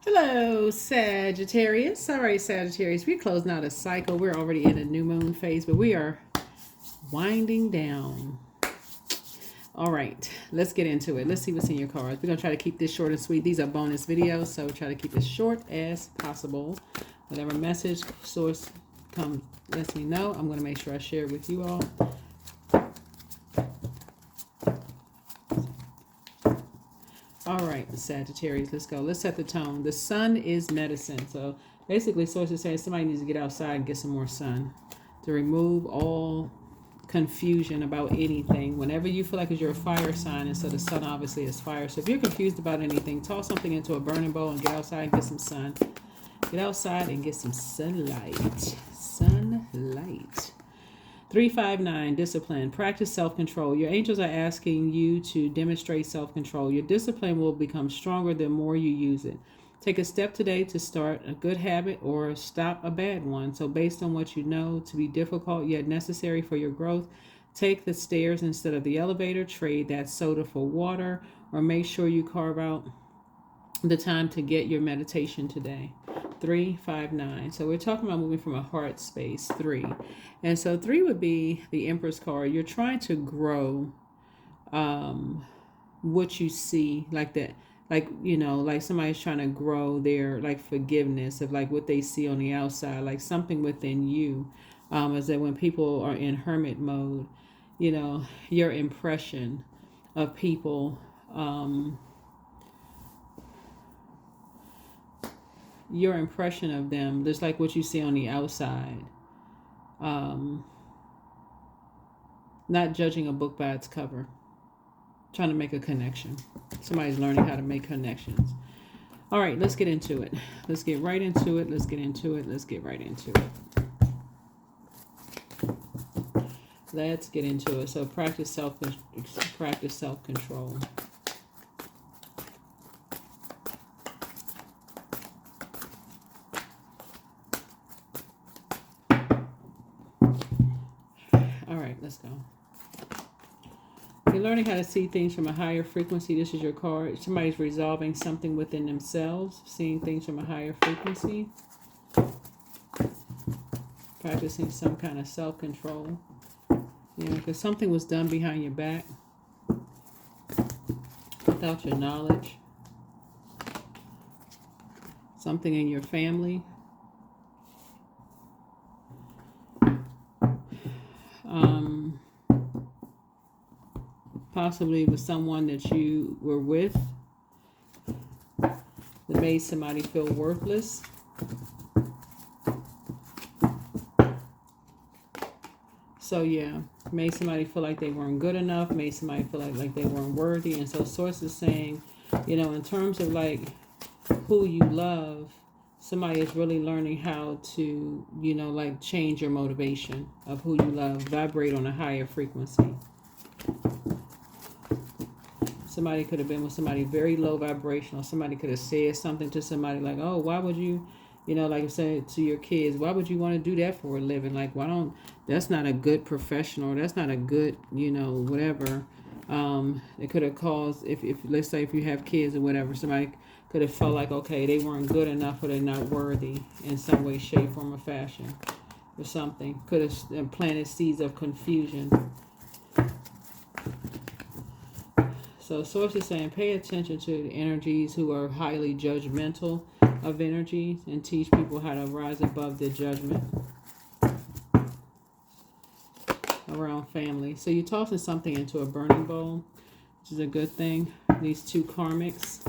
Hello, Sagittarius. All right, Sagittarius, we're closing out a cycle. We're already in a new moon phase, but we are winding down. All right, let's get into it. Let's see what's in your cards. We're going to try to keep this short and sweet. These are bonus videos, so try to keep it short as possible. Whatever message source comes, lets me know. I'm going to make sure I share it with you all. All right, Sagittarius, let's go. Let's set the tone. The sun is medicine. So basically, sources saying somebody needs to get outside and get some more sun to remove all confusion about anything. Whenever you feel like you're a fire sign, and so the sun obviously is fire. So if you're confused about anything, toss something into a burning bowl and get outside and get some sun. Get outside and get some sunlight. Sunlight. 359, discipline. Practice self-control. Your angels are asking you to demonstrate self-control. Your discipline will become stronger the more you use it. Take a step today to start a good habit or stop a bad one. So based on what you know to be difficult yet necessary for your growth, take the stairs instead of the elevator. Trade that soda for water, or make sure you carve out the time to get your meditation today. 359. So we're talking about moving from a heart space. 3. And so 3 would be the Empress card. You're trying to grow what you see, like that, like, like somebody's trying to grow their like forgiveness of like what they see on the outside, like something within you. Is that when people are in hermit mode, your impression of people, your impression of them, just like what you see on the outside. Not judging a book by its cover. Trying to make a connection. Somebody's learning how to make connections. All right, let's get into it. Let's get right into it. Let's get into it. Let's get right into it. Let's get into it. So practice self-control. All right, let's go. You're learning how to see things from a higher frequency. This is your card. Somebody's resolving something within themselves, seeing things from a higher frequency. Practicing some kind of self-control. Because something was done behind your back without your knowledge. Something in your family. Possibly with someone that you were with that made somebody feel worthless. So yeah, made somebody feel like they weren't good enough, made somebody feel like they weren't worthy. And so source is saying, in terms of like who you love, somebody is really learning how to, like change your motivation of who you love, vibrate on a higher frequency. Somebody could have been with somebody very low vibrational. Somebody could have said something to somebody like, oh, why would you, like I said to your kids, why would you want to do that for a living? Like, that's not a good professional. That's not a good, whatever. It could have caused, if let's say if you have kids or whatever, somebody could have felt like, okay, they weren't good enough or they're not worthy in some way, shape, form, or fashion or something. Could have planted seeds of confusion. So source is saying pay attention to the energies who are highly judgmental of energies and teach people how to rise above their judgment around family. So you're tossing something into a burning bowl, which is a good thing. These two karmics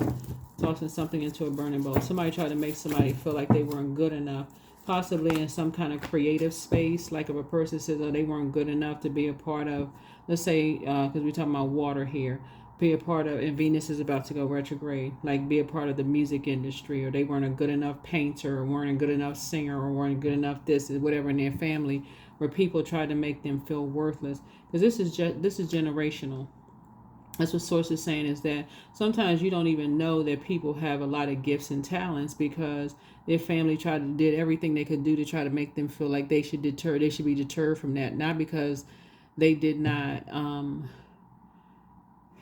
tossing something into a burning bowl. Somebody tried to make somebody feel like they weren't good enough, possibly in some kind of creative space. Like if a person says, oh, they weren't good enough to be a part of, let's say, because we're talking about water here, be a part of, and Venus is about to go retrograde, like be a part of the music industry, or they weren't a good enough painter, or weren't a good enough singer, or weren't good enough this, whatever in their family, where people tried to make them feel worthless. Because this is generational. That's what source is saying, is that sometimes you don't even know that people have a lot of gifts and talents because their family did everything they could do to try to make them feel like they should be deterred from that, not because they did not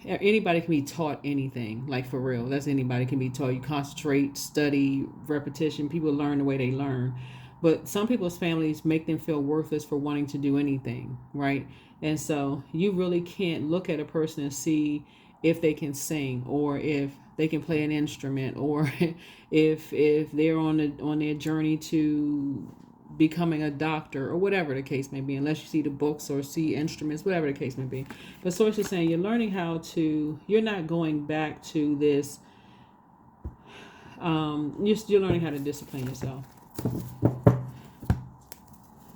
anybody can be taught anything, like for real. That's anybody can be taught. You concentrate, study, repetition. People learn the way they learn. But some people's families make them feel worthless for wanting to do anything, right? And so you really can't look at a person and see if they can sing or if they can play an instrument or if they're on their journey to becoming a doctor or whatever the case may be, unless you see the books or see instruments, whatever the case may be. But Source is saying you're not going back to this, you're learning how to discipline yourself.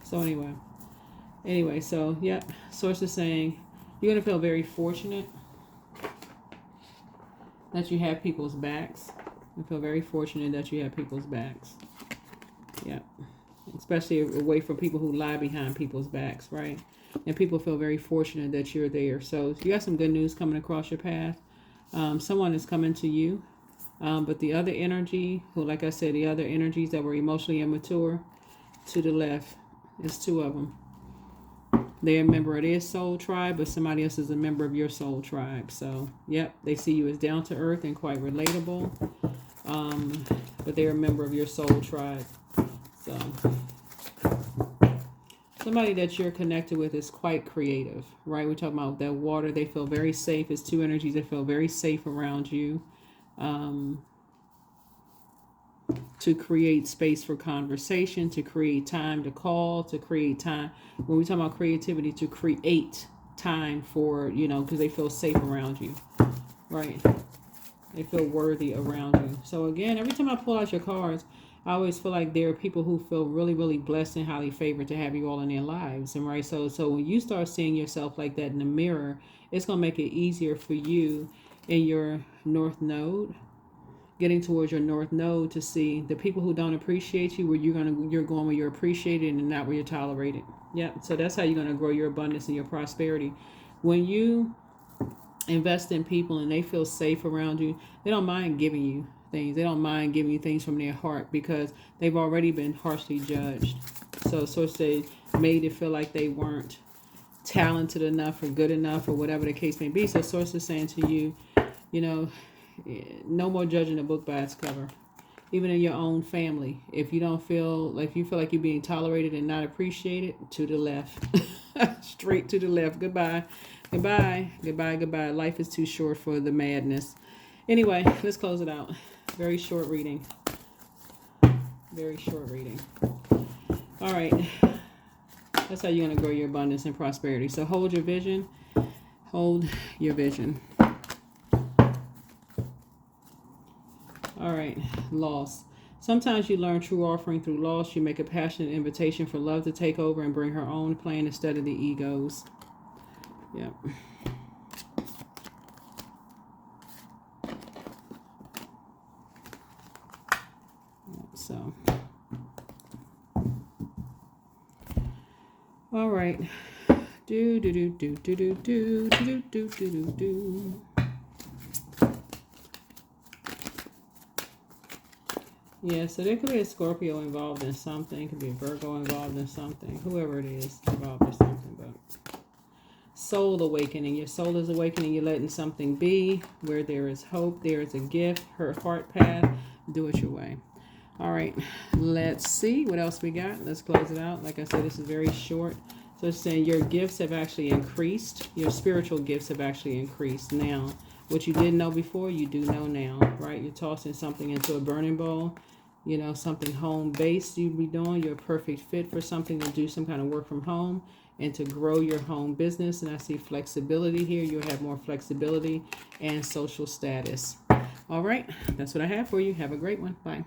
So anyway, so yep, Source is saying you're going to feel very fortunate that you have people's backs. You feel very fortunate that you have people's backs. Yep. Especially away from people who lie behind people's backs, right? And people feel very fortunate that you're there. So you got some good news coming across your path. Someone is coming to you. But the other energy, like I said, the other energies that were emotionally immature, to the left, is two of them. They're a member of their soul tribe, but somebody else is a member of your soul tribe. So, yep, they see you as down to earth and quite relatable. But they're a member of your soul tribe. So, somebody that you're connected with is quite creative, right? We're talking about that water. They feel very safe. It's two energies that feel very safe around you. To create space for conversation, to create time to call, to create time. When we talk about creativity, to create time for, because they feel safe around you, right? They feel worthy around you. So again, every time I pull out your cards, I always feel like there are people who feel really, really blessed and highly favored to have you all in their lives. And right, so when you start seeing yourself like that in the mirror, it's going to make it easier for you in your North Node, getting towards your North Node, to see the people who don't appreciate you, where you're going where you're appreciated and not where you're tolerated. Yep. So that's how you're going to grow your abundance and your prosperity. When you invest in people and they feel safe around you, they don't mind giving you things. They don't mind giving you things from their heart because they've already been harshly judged. So they made it feel like they weren't talented enough or good enough or whatever the case may be. So Source is saying to you, no more judging a book by its cover. Even in your own family, if you feel like you're being tolerated and not appreciated, to the left. Straight to the left. Goodbye. Life is too short for the madness. Anyway, let's close it out. Very short reading. All right. That's how you're going to grow your abundance and prosperity. So hold your vision. All right, loss. Sometimes you learn true offering through loss. You make a passionate invitation for love to take over and bring her own plan instead of the egos. Yep. So, all right. Yeah, so there could be a Scorpio involved in something. It could be a Virgo involved in something. Whoever it is involved in something. But soul awakening. Your soul is awakening. You're letting something be. Where there is hope, there is a gift. Her heart path. Do it your way. All right. Let's see what else we got. Let's close it out. Like I said, this is very short. So it's saying your gifts have actually increased. Your spiritual gifts have actually increased now. What you didn't know before, you do know now, right? You're tossing something into a burning bowl. Something home-based you'd be doing. You're a perfect fit for something to do some kind of work from home and to grow your home business. And I see flexibility here. You'll have more flexibility and social status. All right. That's what I have for you. Have a great one. Bye.